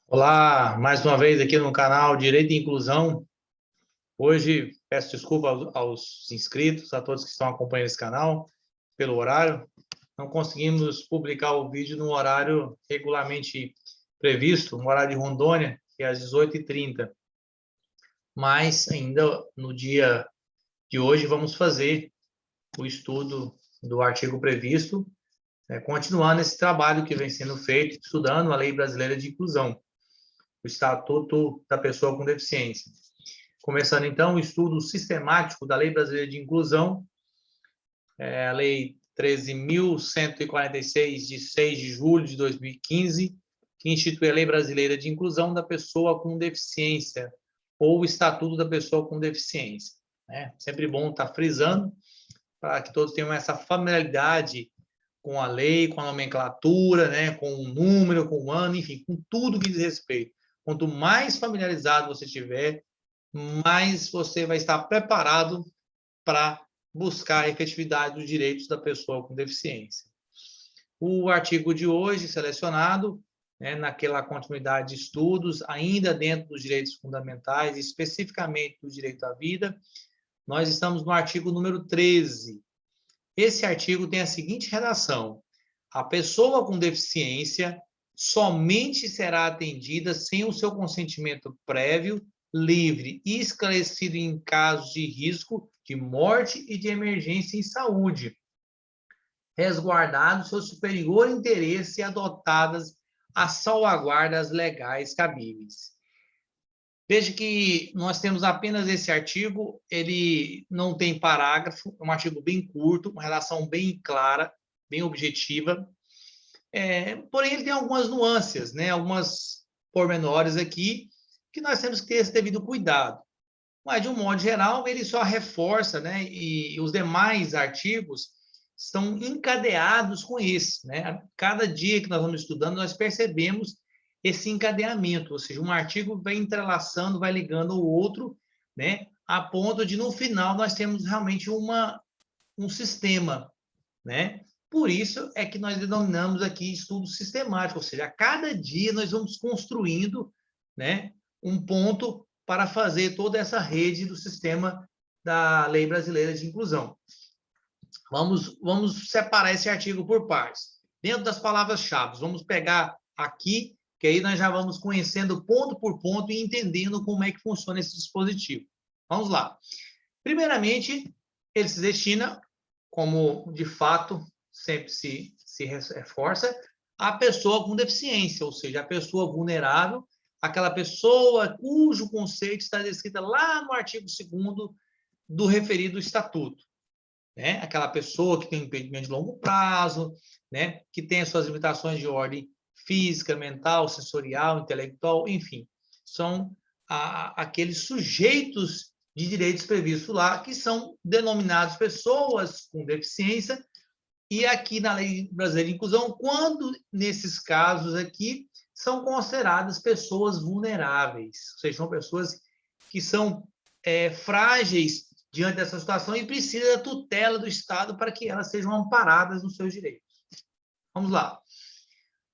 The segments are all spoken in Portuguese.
Olá, mais uma vez aqui no canal Direito e Inclusão. Hoje peço desculpa aos inscritos, a todos que estão acompanhando esse canal, pelo horário. Não conseguimos publicar o vídeo no horário regularmente previsto, no horário de Rondônia, que é às 18h30. Mas ainda no dia de hoje vamos fazer o estudo do artigo previsto, continuando esse trabalho que vem sendo feito, estudando a Lei Brasileira de Inclusão, o Estatuto da Pessoa com Deficiência. Começando, então, o estudo sistemático da Lei Brasileira de Inclusão, a Lei 13.146, de 6 de julho de 2015, que institui a Lei Brasileira de Inclusão da Pessoa com Deficiência, ou o Estatuto da Pessoa com Deficiência. Sempre bom estar frisando, para que todos tenham essa familiaridade com a lei, com a nomenclatura, com o número, com o ano, enfim, com tudo que diz respeito. Quanto mais familiarizado você tiver, mais você vai estar preparado para buscar a efetividade dos direitos da pessoa com deficiência. O artigo de hoje, selecionado, naquela continuidade de estudos, ainda dentro dos direitos fundamentais, especificamente do direito à vida, nós estamos no artigo número 13. Esse artigo tem a seguinte redação: a pessoa com deficiência somente será atendida sem o seu consentimento prévio, livre e esclarecido em casos de risco de morte e de emergência em saúde, resguardado seu superior interesse e adotadas as salvaguardas legais cabíveis. Veja que nós temos apenas esse artigo, ele não tem parágrafo, é um artigo bem curto, uma relação bem clara, bem objetiva, porém ele tem algumas nuances, algumas pormenores aqui, que nós temos que ter esse devido cuidado. Mas, de um modo geral, ele só reforça, e os demais artigos estão encadeados com esse. Cada dia que nós vamos estudando, nós percebemos esse encadeamento, ou seja, um artigo vai entrelaçando, vai ligando o outro, a ponto de, no final, nós temos realmente um sistema. Por isso é que nós denominamos aqui estudo sistemático, ou seja, a cada dia nós vamos construindo um ponto para fazer toda essa rede do sistema da Lei Brasileira de Inclusão. Vamos separar esse artigo por partes. Dentro das palavras-chave, vamos pegar aqui, que aí nós já vamos conhecendo ponto por ponto e entendendo como é que funciona esse dispositivo. Vamos lá. Primeiramente, ele se destina, como de fato sempre se reforça, a pessoa com deficiência, ou seja, a pessoa vulnerável, aquela pessoa cujo conceito está descrito lá no artigo 2º do referido estatuto. Aquela pessoa que tem impedimento de longo prazo, que tem as suas limitações de ordem física, mental, sensorial, intelectual, enfim, são aqueles sujeitos de direitos previstos lá, que são denominados pessoas com deficiência, e aqui na Lei Brasileira de Inclusão, quando nesses casos aqui, são consideradas pessoas vulneráveis, ou seja, são pessoas que são frágeis diante dessa situação e precisam da tutela do Estado para que elas sejam amparadas nos seus direitos. Vamos lá.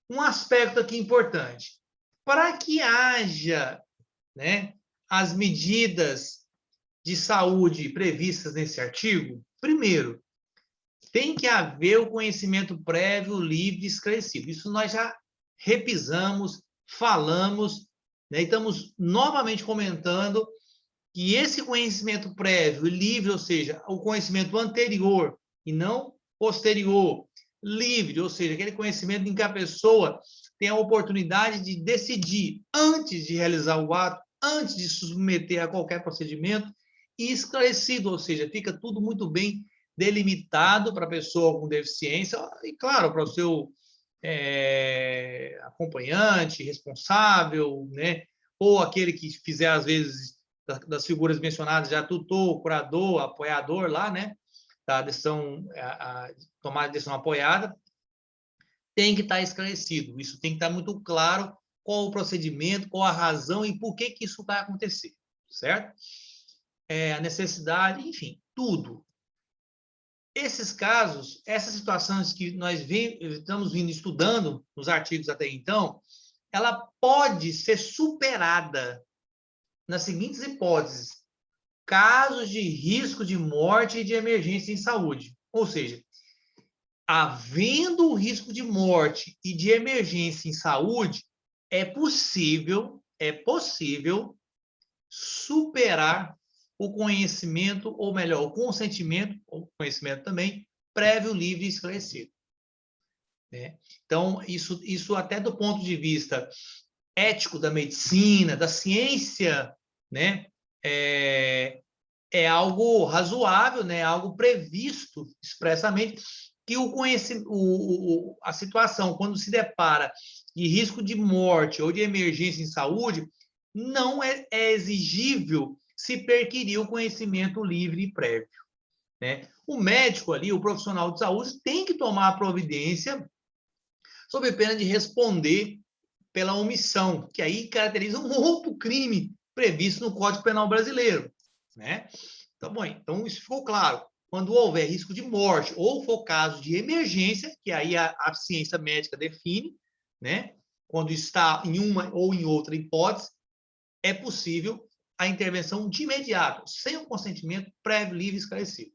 Um aspecto aqui importante. Para que haja as medidas de saúde previstas nesse artigo, primeiro, tem que haver o conhecimento prévio, livre e esclarecido. Isso nós já repisamos, falamos, e estamos novamente comentando que esse conhecimento prévio e livre, ou seja, o conhecimento anterior e não posterior, livre, ou seja, aquele conhecimento em que a pessoa tem a oportunidade de decidir antes de realizar o ato, antes de submeter a qualquer procedimento, e esclarecido, ou seja, fica tudo muito bem delimitado para a pessoa com deficiência e, claro, para o seu acompanhante, responsável, ou aquele que fizer, às vezes, das figuras mencionadas, já tutor, curador, apoiador lá, da decisão, tomada de decisão apoiada, tem que estar esclarecido. Isso tem que estar muito claro qual o procedimento, qual a razão e por que isso vai acontecer, certo? A necessidade, enfim, tudo. Esses casos, essas situações que nós estamos vindo estudando nos artigos até então, ela pode ser superada nas seguintes hipóteses: casos de risco de morte e de emergência em saúde. Ou seja, havendo o risco de morte e de emergência em saúde, é possível superar o conhecimento, ou melhor, o consentimento, ou conhecimento também, prévio, livre e esclarecido. Né? Então, isso até do ponto de vista ético da medicina, da ciência, né? É algo razoável, né? Algo previsto expressamente, que o conhecimento, a situação, quando se depara de risco de morte ou de emergência em saúde, não é exigível se perquirir o conhecimento livre e prévio. Né? O médico ali, o profissional de saúde, tem que tomar a providência sob pena de responder pela omissão, que aí caracteriza um outro crime previsto no Código Penal brasileiro. Né? Então, bom, então isso ficou claro. Quando houver risco de morte ou for caso de emergência, que aí a ciência médica define, né? Quando está em uma ou em outra hipótese, é possível a intervenção de imediato, sem o consentimento prévio, livre e esclarecido.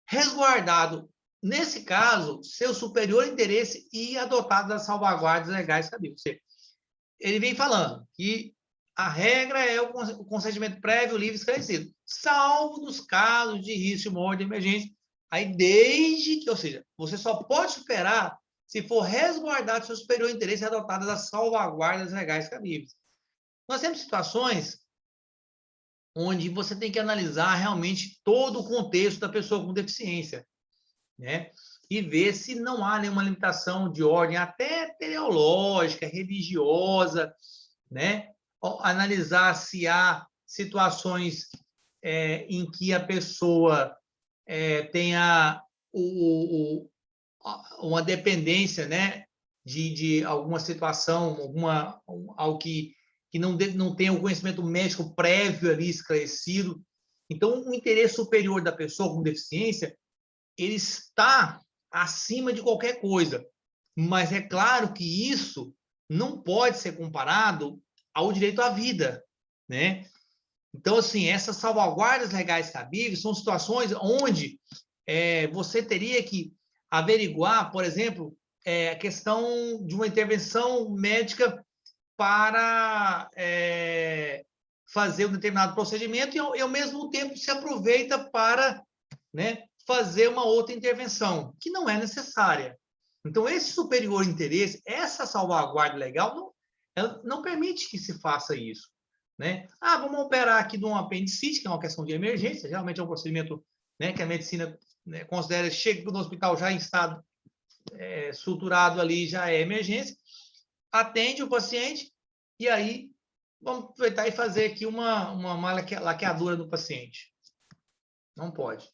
Resguardado, nesse caso, seu superior interesse e adotado as salvaguardas legais cabíveis. Ele vem falando que a regra é o consentimento prévio, livre e esclarecido, salvo nos casos de risco de morte de emergência. Aí, desde que, ou seja, você só pode superar se for resguardado seu superior interesse e adotadas as salvaguardas legais cabíveis. Nós temos situações onde você tem que analisar realmente todo o contexto da pessoa com deficiência, né? E ver se não há nenhuma limitação de ordem até teleológica, religiosa, né? Analisar se há situações em que a pessoa tenha uma dependência, né? De alguma situação, algo que não tenha o conhecimento médico prévio ali esclarecido. Então, o interesse superior da pessoa com deficiência, ele está acima de qualquer coisa. Mas é claro que isso não pode ser comparado ao direito à vida, né? Então, assim, essas salvaguardas legais cabíveis são situações onde você teria que averiguar, por exemplo, a questão de uma intervenção médica para fazer um determinado procedimento e, ao mesmo tempo, se aproveita para, né, fazer uma outra intervenção, que não é necessária. Então, esse superior interesse, essa salvaguarda legal, não permite que se faça isso. Né? Vamos operar aqui de um apendicite, que é uma questão de emergência, realmente é um procedimento, né, que a medicina, né, considera, chega no hospital já em estado suturado ali, já é emergência, atende o paciente, e aí vamos aproveitar e fazer aqui uma laqueadura do paciente. Não pode.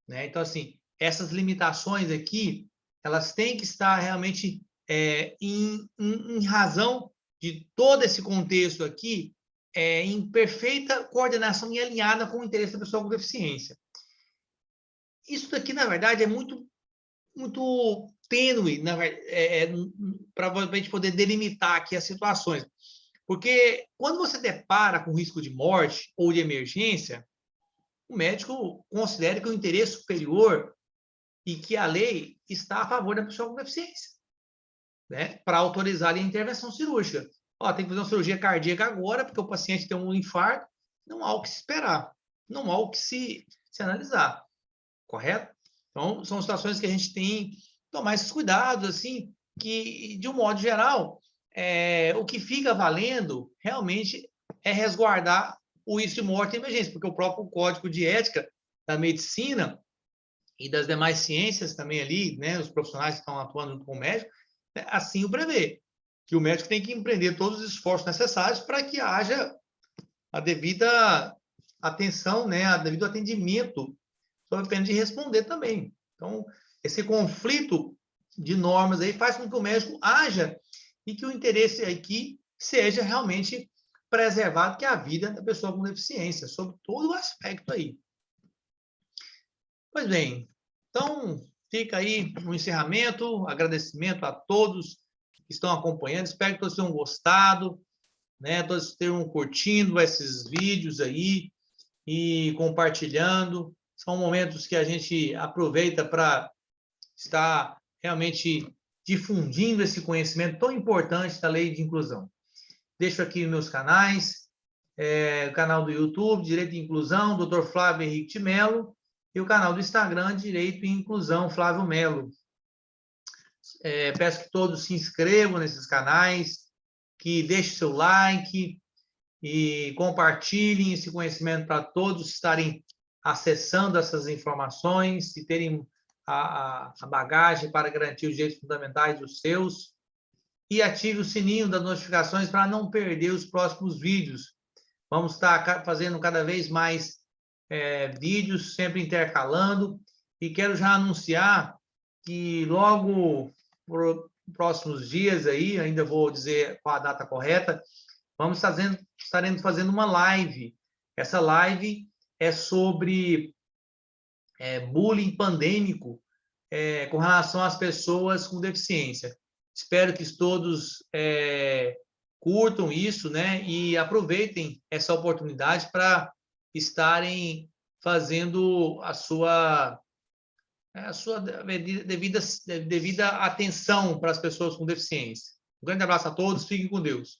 Né? Então, assim, essas limitações aqui, elas têm que estar realmente em razão de todo esse contexto aqui, em perfeita coordenação e alinhada com o interesse da pessoa com deficiência. Isso daqui, na verdade, é muito tênue, para a gente poder delimitar aqui as situações. Porque quando você depara com risco de morte ou de emergência, o médico considera que o interesse superior e que a lei está a favor da pessoa com deficiência, né? Para autorizar a intervenção cirúrgica. Tem que fazer uma cirurgia cardíaca agora, porque o paciente tem um infarto. Não há o que se esperar, não há o que se analisar, correto? Então, são situações que a gente tem que tomar esses cuidados, assim, que, de um modo geral, o que fica valendo realmente é resguardar o risco de morte e emergência, porque o próprio Código de Ética da Medicina e das demais ciências também ali, né, os profissionais que estão atuando junto com o médico, né, assim o prevê, que o médico tem que empreender todos os esforços necessários para que haja a devida atenção, né, a devido atendimento, sob pena de responder também. Então, esse conflito de normas aí faz com que o médico haja e que o interesse aqui seja realmente preservado, que é a vida da pessoa com deficiência, sobre todo o aspecto aí. Pois bem, então fica aí um encerramento, agradecimento a todos que estão acompanhando. Espero que todos tenham gostado, né? Todos tenham curtindo esses vídeos aí e compartilhando. São momentos que a gente aproveita para estar realmente difundindo esse conhecimento tão importante da lei de inclusão. Deixo aqui meus canais, o canal do YouTube, Direito e Inclusão, Dr. Flávio Henrique de Mello, e o canal do Instagram, Direito e Inclusão, Flávio Mello. Peço que todos se inscrevam nesses canais, que deixem seu like e compartilhem esse conhecimento para todos estarem acessando essas informações e terem a bagagem para garantir os direitos fundamentais dos seus. E ative o sininho das notificações para não perder os próximos vídeos. Vamos estar fazendo cada vez mais vídeos, sempre intercalando. E quero já anunciar que logo, por próximos dias aí, ainda vou dizer qual a data correta, estaremos fazendo uma live. Essa live é sobre bullying pandêmico com relação às pessoas com deficiência. Espero que todos curtam isso, né? E aproveitem essa oportunidade para estarem fazendo a sua devida atenção para as pessoas com deficiência. Um grande abraço a todos, fiquem com Deus.